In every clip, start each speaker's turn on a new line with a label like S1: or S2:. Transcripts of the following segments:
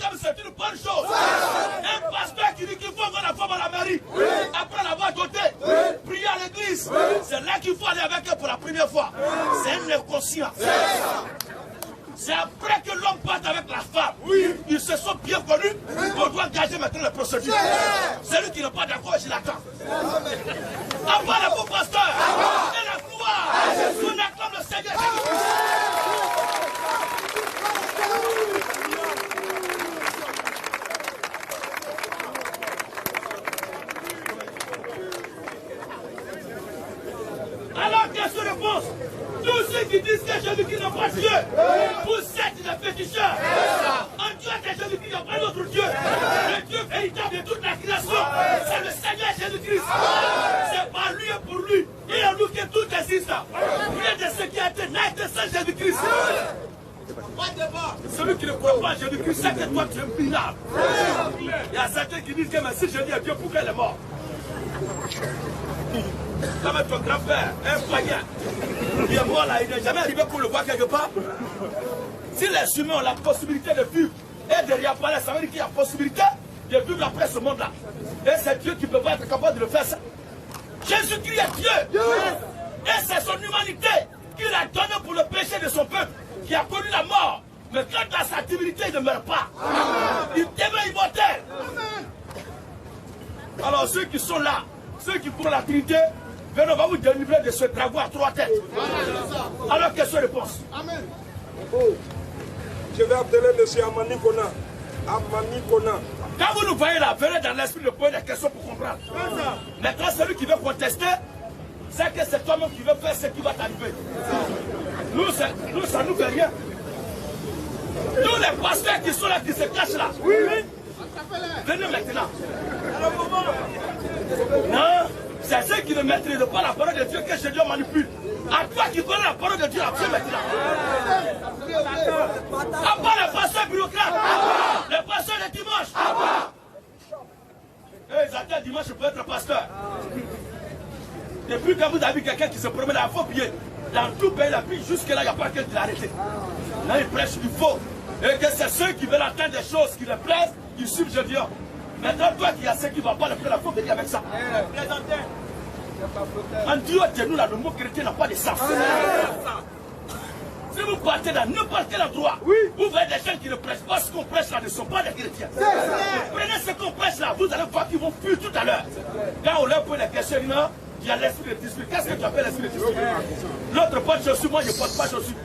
S1: femme, c'est une bonne chose. Un pasteur qui dit qu'il faut avoir la femme à la mairie, après l'avoir dotée, prier à l'église, c'est là qu'il faut aller avec elle pour la première fois. C'est un inconscient. C'est après que l'homme parte avec la femme. Ils se sont bien connus. On doit gager maintenant les procédures. Celui qui n'est pas d'accord, je l'attends. Avoir le beau pasteur et la gloire. On acclame le Seigneur. Alors, question de réponse. Tous ceux qui disent que Jésus-Christ n'a pas de Dieu, vous êtes des féticheurs. En Dieu de Jésus-Christ, il n'y a pas d'autre Dieu. Le Dieu véritable de toute la création, c'est le Seigneur Jésus-Christ. C'est par lui et pour lui. Et en nous que tout existe. Rien de ce qui a été naît de Saint Jésus-Christ. Celui qui ne croit pas à Jésus-Christ, c'est que toi tu es un minable. Il y a certains qui disent que mais si Jésus est Dieu, pourquoi il est mort? Comme ton grand-père, un païen, il est mort là, il n'est jamais arrivé pour le voir quelque part. Si les humains ont la possibilité de vivre et de réapparaître, ça veut dire qu'il y a la possibilité de vivre après ce monde-là. Et c'est Dieu qui ne peut pas être capable de le faire ça. Jésus-Christ est Dieu. Et c'est son humanité qu'il a donnée pour le péché de son peuple, qui a connu la mort. Mais quant à sa divinité, il ne meurt pas. Il demeure immortel. Alors ceux qui sont là, ceux qui font la Trinité, venez, on va vous délivrer de ce dragon à 3 têtes. Alors, question-réponse. Amen.
S2: Je vais appeler M. Amani Kona. Amani Kona.
S1: Quand vous nous voyez là, venez dans l'esprit de poser des questions pour comprendre. Maintenant, celui qui veut contester, c'est que c'est toi-même qui veut faire ce qui va t'arriver. Nous, ça ne nous fait rien. Tous les pasteurs qui sont là, qui se cachent là. Oui. Venez maintenant. Non, c'est ceux qui ne maîtrisent pas la parole de Dieu que Jésus manipule. À toi qui connais la parole de Dieu, à Dieu maintenant. À part les pasteurs bureaucrates, les pasteurs de dimanche. Ils attendent dimanche pour être pasteur. Depuis que vous avez vu quelqu'un qui se promène à faux pied, dans tout pays, la vie, jusque-là, il n'y a pas quelqu'un qui l'a arrêté. Là, il prêche du faux. Et que c'est ceux qui veulent attendre des choses qui les plaisent, ils suivent Jésus. Maintenant, toi qui as ceux qui ne vont pas le faire, il faut venir avec ça. En Dieu de nous, là, le mot chrétien n'a pas de sens. Si vous partez dans n'importe quel endroit, vous voyez des gens qui ne prêchent pas ce qu'on prêche là, ne sont pas des chrétiens. Prenez ce qu'on prêche là, vous allez voir qu'ils vont fuir tout à l'heure. Quand on leur pose des questions, il y a l'esprit de dispute. Qu'est-ce que tu appelles l'esprit de dispute? L'autre porte chaussures, moi je ne porte pas chaussures.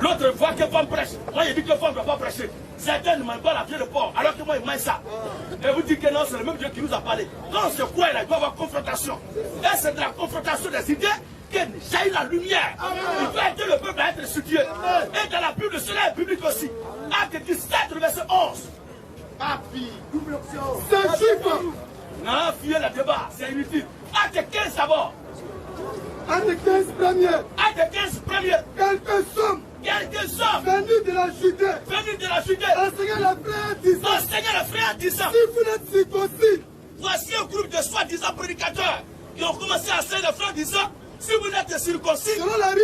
S1: L'autre voit que femme prêche. Moi, je dis que femme ne doit pas prêcher. Certains ne mangent pas la viande de porc, alors que moi, ils mangent ça. Et vous dites que non, c'est le même Dieu qui nous a parlé. Quand on se croit, il doit y avoir confrontation. Et c'est de la confrontation des idées que jaillit la lumière. Il doit aider le peuple à être studié. Et dans la Bible, cela est public aussi. Acte 17, le verset 11. C'est juif. Non, fuyez le débat, c'est inutile. Acte 15 d'abord.
S3: Acte 15 premier.
S1: Acte 15 premier. Quelques hommes
S3: venus de la Judée, enseignez
S1: le frère disant,
S3: si vous n'êtes circoncis,
S1: voici un groupe de soi-disant prédicateurs qui ont commencé à enseigner le frère disant, si vous n'êtes circoncis,
S3: selon la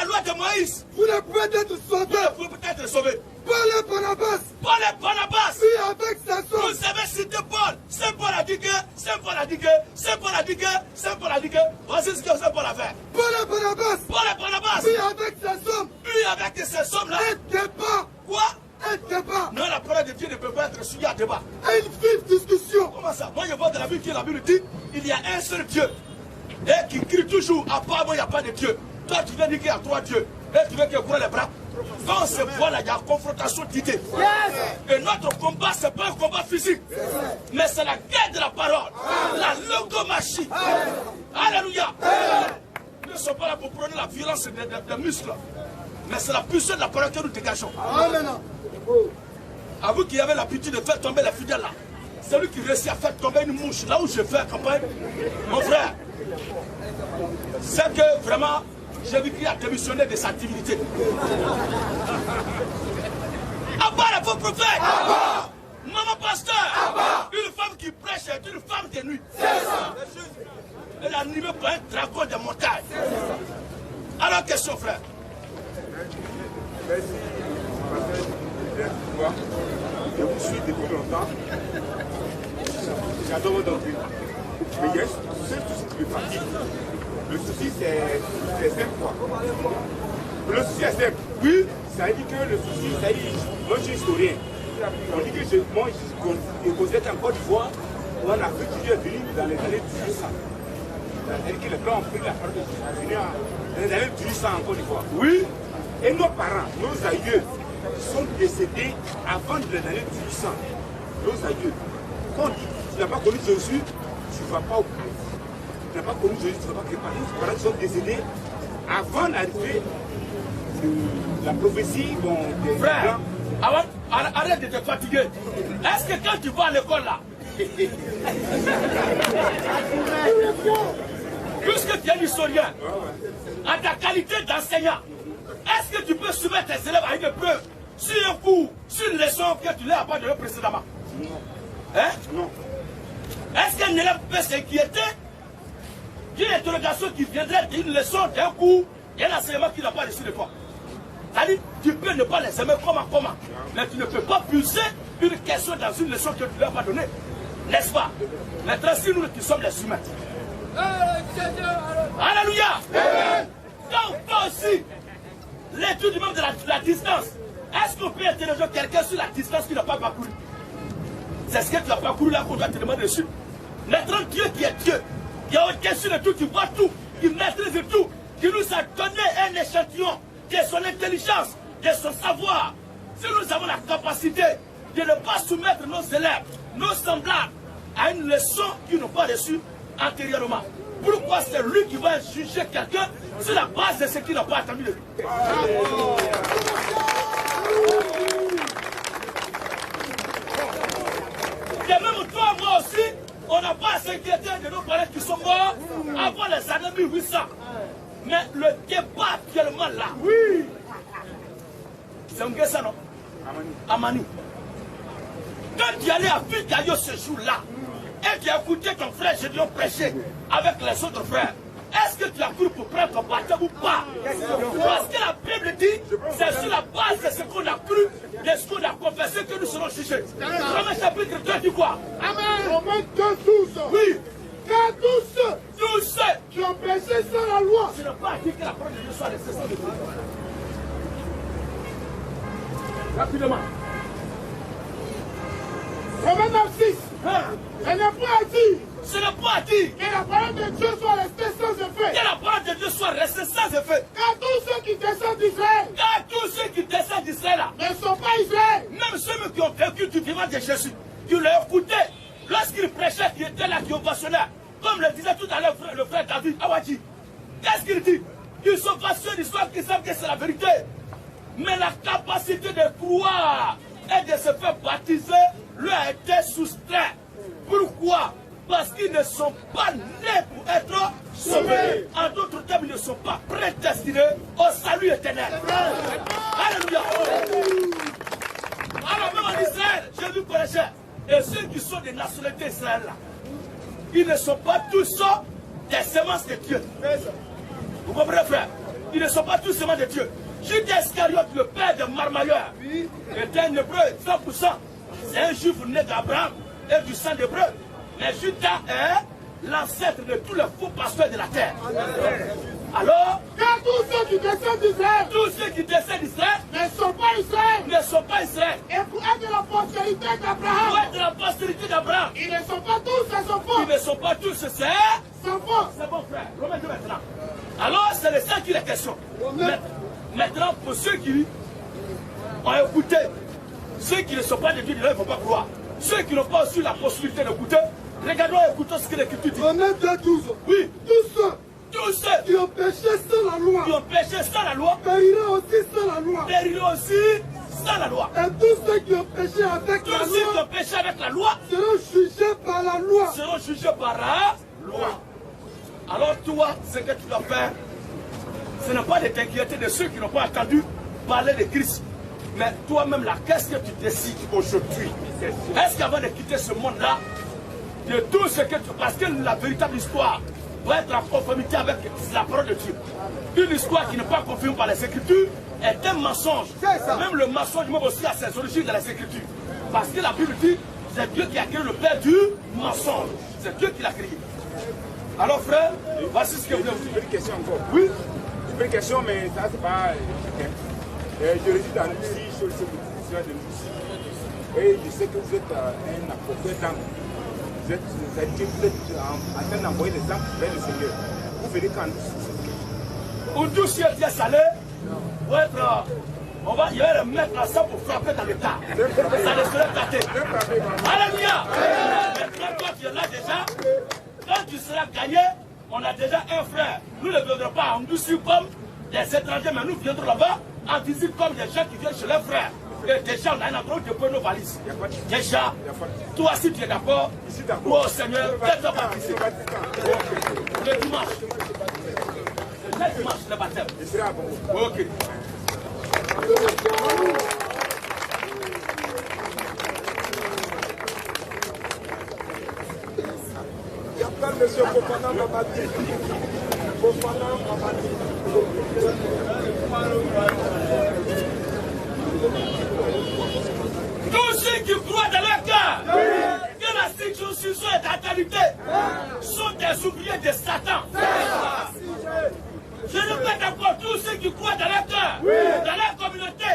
S1: loi de Moïse,
S3: vous ne pouvez être sauvés.
S1: Vous pouvez être sauvés.
S3: Paul et Barnabas,
S1: oui,
S3: avec sa soeur.
S1: Vous avez cité Paul. Saint Paul a dit que, voici ce que Saint Paul a fait.
S3: Paul et Barnabas,
S1: oui,
S3: avec sa somme.
S1: Oui, avec ces sommes-là.
S3: Un débat.
S1: Quoi?
S3: Un débat.
S1: Non, la parole de Dieu ne peut pas être suivie à débat.
S3: Une vive discussion.
S1: Comment ça? Moi, je vois dans la Bible que la Bible dit il y a un seul Dieu. Et qui crie toujours, à part moi, il n'y a pas de Dieu. Toi, tu viens dire qu'il y a 3 dieux. Et tu veux qu'il court les bras. Quand on se voit là, il y a confrontation d'idées. Et notre combat, ce n'est pas un combat physique. Mais c'est la guerre de la parole. La logomachie. Alléluia. Nous ne sommes pas là pour prendre la violence des muscles. Mais c'est la puissance de la parole que nous dégageons.
S3: Amen.
S1: À vous qui avez l'habitude de faire tomber les fidèles là. Celui qui réussit à faire tomber une mouche là où je fais campagne, mon frère, c'est que vraiment, Jésus-Christ a démissionné de sa divinité. Abba le faux prophète. Maman pasteur. Une femme qui prêche est une femme de nuit. Elle est animée par un dragon de montagne. Alors, question, frère.
S2: Merci.
S4: suis depuis longtemps. J'adore votre doctrine. Mais il y a un seul souci qui me fatigue. Le souci, c'est simple, quoi. Le souci est simple. Oui, ça veut dire que le souci, ça veut dire, moi je suis historien. On dit que moi, je considère qu'en Côte d'Ivoire, on a fait toujours venir dans les années 1800. C'est-à-dire que les Blancs ont pris la part de venir dans les années 1800 en Côte d'Ivoire. Oui. Et nos parents, nos aïeux, sont décédés avant les années 1800. Nos aïeux. Quand tu n'as pas connu Jésus, tu ne vas pas au plus. Tu n'as pas connu Jésus, tu ne vas pas quelque part. Nos parents sont décédés avant l'arrivée de la prophétie des
S1: frère, arrête de te fatiguer. Est-ce que quand tu vas à l'école là, puisque tu es historien, à ta qualité d'enseignant, est-ce que tu peux soumettre tes élèves à une épreuve sur un cours, sur une leçon que tu leur as pas donnée précédemment?
S4: Non.
S1: Hein?
S4: Non.
S1: Est-ce qu'un élève peut s'inquiéter d'une interrogation qui viendrait d'une leçon, d'un cours, d'un enseignement qu'il n'a pas reçu de toi? C'est-à-dire, tu peux ne pas les aimer comment, mais tu ne peux pas pulser une question dans une leçon que tu ne leur as pas donnée. N'est-ce pas? Maintenant, si nous qui sommes les humains. Alléluia! Donc, toi aussi, l'étude même de la distance. Est-ce qu'on peut interroger quelqu'un sur la distance qu'il n'a pas parcouru? C'est ce que tu n'as parcouru là qu'on doit te demander dessus. Maintenant, Dieu qui est Dieu, qui a au-dessus de tout, qui voit tout, qui maîtrise tout, qui nous a donné un échantillon de son intelligence, de son savoir. Si nous avons la capacité de ne pas soumettre nos élèves, nos semblables, à une leçon qu'ils n'ont pas reçue antérieurement, pourquoi c'est lui qui va juger quelqu'un sur la base de ce qu'il n'a pas attendu de lui? Et même toi, moi aussi, on n'a pas à s'inquiéter de nos parents qui sont morts avant les années 1800. Mais le débat actuellement là, oui, c'est un gars ça, non? Amani. Quand tu allais à Fikayo ce jour-là, et tu as écouté ton frère Gédéon prêcher avec les autres frères, est-ce que tu as cru pour prendre ton baptême ou pas? Parce que la Bible dit, c'est sur la base de ce qu'on a cru, de ce qu'on a confessé que nous serons jugés. Romains chapitre 2 dit quoi?
S3: Amen. Romains 2, 12.
S1: Oui.
S3: Car tous ceux qui ont péché sans la loi.
S1: Je n'ai pas dit que la parole de Dieu soit laissée sans défaut. Rapidement.
S3: Romains 9, 6. Je n'ai pas dit.
S1: Ce n'est pas dit
S3: que la parole de Dieu soit restée sans effet.
S1: Que la parole de Dieu soit restée sans effet.
S3: Car tous ceux qui descendent d'Israël.
S1: Car tous ceux qui descendent d'Israël
S3: ne sont pas Israël.
S1: Même ceux qui ont vécu du vivant de Jésus, qui l'ont écouté lorsqu'il prêchait, qui était là, qui ovationnait. Comme le disait tout à l'heure le frère David Awadji. Qu'est-ce qu'il dit? Ils sont passionnés d'histoire, qui savent que c'est la vérité. Mais la capacité de croire et de se faire baptiser leur a été soustrait. Pourquoi? Parce qu'ils ne sont pas nés pour être sauvés. En d'autres termes, ils ne sont pas prédestinés au salut éternel. Alléluia. Alors même en Israël, Jésus prêchait. Et ceux qui sont des nationalités israéliennes là, ils ne sont pas tous des semences de Dieu. Vous comprenez, frère? Ils ne sont pas tous semences de Dieu. Judas Iscariote, le père de Marmailleur, était un hébreu 100%. C'est un juif né d'Abraham et du sang d'hébreu. Mais Judas est l'ancêtre de tous les faux pasteurs de la terre. Alors,
S3: car tous ceux qui descendent d'Israël,
S1: ne sont pas Israël.
S3: Et pour être de la postérité d'Abraham, ils ne sont pas tous ses enfants.
S1: C'est bon, frère. Romains 2 maintenant. Alors, c'est de ça qu'il est question. Maintenant, pour ceux qui ont écouté, ceux qui ne sont pas de Dieu, ils ne vont pas croire. Ceux qui n'ont pas aussi la possibilité d'écouter, regardons et écoutons ce que l'Écriture dit.
S3: Romains 2, 12.
S1: Oui.
S3: Tous ceux qui ont péché sans la loi, périront aussi sans la loi. Et tous ceux qui ont péché avec la loi, seront jugés par la loi.
S1: Alors toi, ce que tu dois faire, ce n'est pas de t'inquiéter de ceux qui n'ont pas entendu parler de Christ. Mais toi-même, là, qu'est-ce que tu décides aujourd'hui? Est-ce qu'avant de quitter ce monde-là, de tout ce que tu... Parce que la véritable histoire doit être en conformité avec la parole de Dieu. Une histoire qui n'est pas confirmée par les Écritures est un mensonge. Même le mensonge, même aussi, a ses origines dans les Écritures. Parce que la Bible dit, c'est Dieu qui a créé le père du mensonge. C'est Dieu qui l'a créé. Alors frère, voici ce que vous voulez vous dire.
S4: Une question encore.
S1: Oui.
S4: Une question, mais ça c'est pas... je réside en Russie, je suis le de Russie. Et je sais que vous êtes un apôtre d'âme. Vous êtes en train d'envoyer des âmes vers le Seigneur. Vous venez quand?
S1: Au doux ciel Dieu salé, pour être... il va le mettre ensemble pour frapper dans le tas. Ça ne serait gâté. Alléluia. Maintenant, toi tu es là déjà. Quand tu seras gagné, on a déjà un frère. Nous ne viendrons pas en douce comme des étrangers, mais nous viendrons là-bas en visite comme des gens qui viennent chez leurs frères. Et déjà, on a un endroit où tu peux nos valises. Déjà, toi si tu es d'accord, oh Seigneur, fais-toi baptiser. Le dimanche. Le dimanche, le baptême. Ok.
S2: J'appelle M. Fofana Mamadi. Fofana Mamadi.
S1: Tous ceux qui croient dans leur cœur que la circoncision est d'actualité sont des oubliés de Satan. Je répète encore, tous ceux qui croient dans leur cœur, dans leur communauté,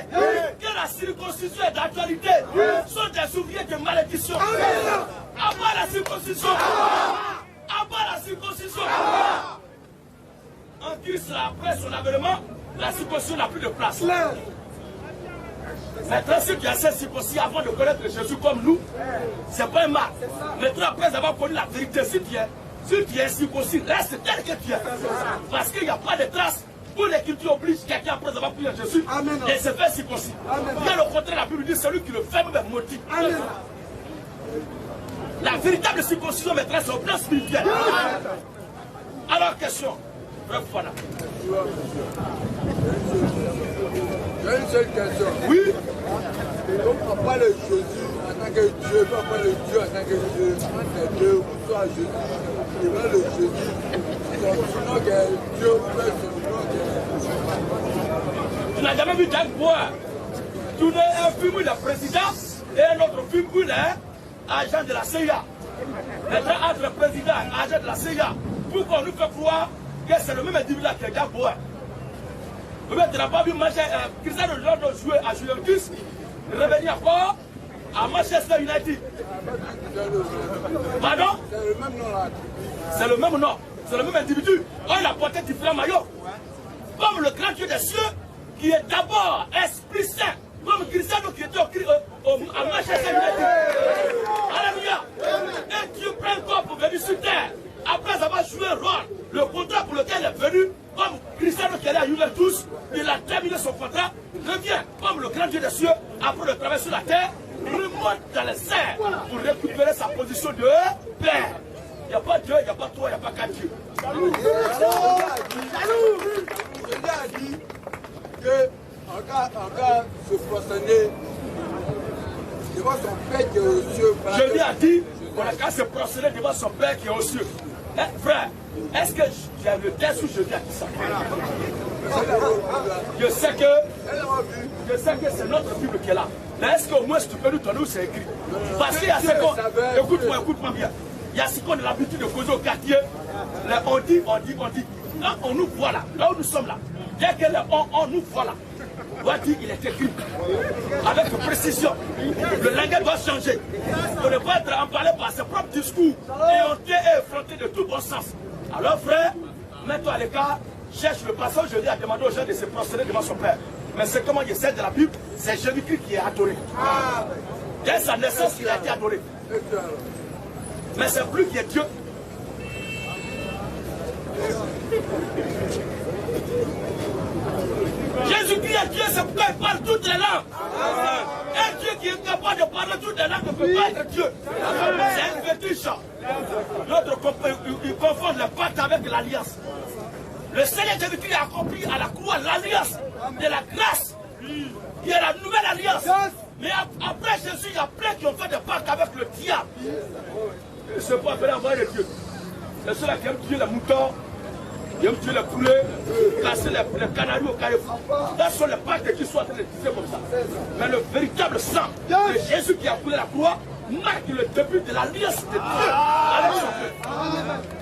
S1: que la circoncision est d'actualité sont des oubliés de malédiction. Abat la circoncision. Abat la circoncision. En Christ, après son avènement, la circoncision n'a plus de place. Maintenant, ceux qui ont cette circoncision avant de connaître Jésus comme nous, c'est pas un mal. Maintenant, après avoir connu la vérité, si tu es circoncis, reste tel que tu es. Parce qu'il n'y a pas de traces où l'écriture oblige quelqu'un après avoir pris Jésus et se faire circoncis. Bien au contraire, la Bible dit celui qui le fait même maudit. La véritable circoncision maîtresse c'est au plan spirituel. Alors, question. Bref, voilà.
S3: J'ai une seule question.
S1: Oui.
S3: On parle de Jésus en tant que Dieu, on parle de Dieu en tant que Dieu. C'est Dieu, soit Jésus. Il parle de Jésus. Son nom que Dieu fait son nom.
S1: Tu n'as jamais vu Jack Boer tourner un film où il est président et un autre film où il est agent de la CIA. Maintenant, entre président et agent de la CIA, pour qu'on nous fait croire que c'est le même individu que Jack Boer. Tu n'as pas vu Cristiano Ronaldo jouer à Juventus, revenir encore à Manchester United. Pardon?
S3: C'est le même nom là.
S1: C'est le même nom, c'est le même individu. Il a porté différents maillots. Comme le grand Dieu des cieux, qui est d'abord Esprit Saint, comme Cristiano qui était à Manchester United. Alléluia. Et Dieu prend un corps pour venir sur terre. Après avoir joué un rôle, le contrat pour lequel il est venu, comme Cristiano qui allait à Juventus, il a terminé son contrat, revient comme le grand Dieu des cieux, après le travail sur la terre, remonte dans les airs pour récupérer sa position de Père. Il n'y a pas Dieu, il n'y a pas toi, il n'y a pas qu'un Dieu.
S3: Jésus a dit qu'en cas se prosterner devant son Père qui est aux cieux.
S1: Jésus a dit qu'on a qu'à se prosterner devant son Père qui est aux cieux. Frère, est-ce que j'ai le texte où Jésus a dit ça? Je sais que c'est notre Bible qui est là. Mais est-ce qu'au moins si tu peux nous donner où c'est écrit? Parce qu'il y a ce qu'on... Écoute-moi bien. Il y a ce qu'on a l'habitude de causer au quartier. On dit. Quand on nous voit là où nous sommes là, dès que on nous voit là, on doit dire qu'il est écrit. Avec précision. Le langage doit changer. On ne peut pas être emballé par ses propres discours et on est effronté de tout bon sens. Alors frère, mets-toi à l'écart, cherche le passage où Jésus a demandé aux gens de se prosterner devant son Père. Mais c'est comment il essaie de la Bible, c'est Jésus-Christ qui est adoré. Dès sa naissance, il a été adoré. Mais c'est plus qui est Dieu. Jésus-Christ est Dieu, c'est pourquoi il parle toutes les langues. Un Dieu qui est capable de parler toutes les langues ne peut pas être Dieu. C'est un fétiche. L'autre, il confond le pacte avec l'alliance. Le Seigneur Jésus-Christ a accompli à la croix l'alliance de la grâce, qui est la nouvelle alliance. Mais après Jésus, il y a plein qui ont fait des pactes avec le diable. Ce n'est pas appelé envoyer le Dieu. C'est ceux-là qui aiment tuer les moutons, ils ont tué les poulets, cassé les canaris au carrefour. Là sont les pactes qui sont en train de tirer comme ça. Mais le véritable sang de Jésus qui a coulé la croix marque le début de l'alliance de Dieu avec son peuple.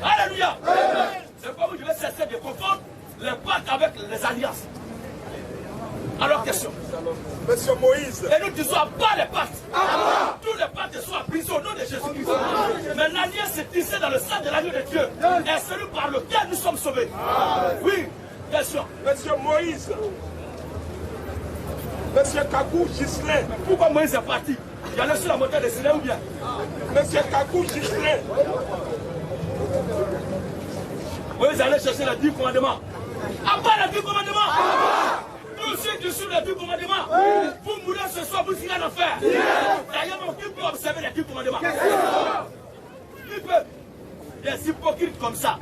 S1: Alléluia. C'est pas où je vais cesser de confondre les pactes avec les alliances. Alors question.
S2: Monsieur Moïse.
S1: Et nous disons à part les pactes. Tous les pactes sont appris au nom de Jésus-Christ. Mais l'alliance est tissée dans le sang de l'agneau de Dieu. Et celui par lequel nous sommes sauvés. Oui. Question.
S2: Monsieur Moïse. Monsieur Kakou Gislain.
S1: Pourquoi Moïse est parti? Il allait sur la montagne de Sinaï ou bien?
S2: Monsieur Kakou Gislain.
S1: Moïse allait chercher les 10 commandements. À part les 10 commandements. Tous ceux qui suivent les 10 commandements. Vous mourrez ce soir, vous irez en enfer. D'ailleurs, qui peut observer les 10 commandements? Qui peut? Des hypocrites comme ça.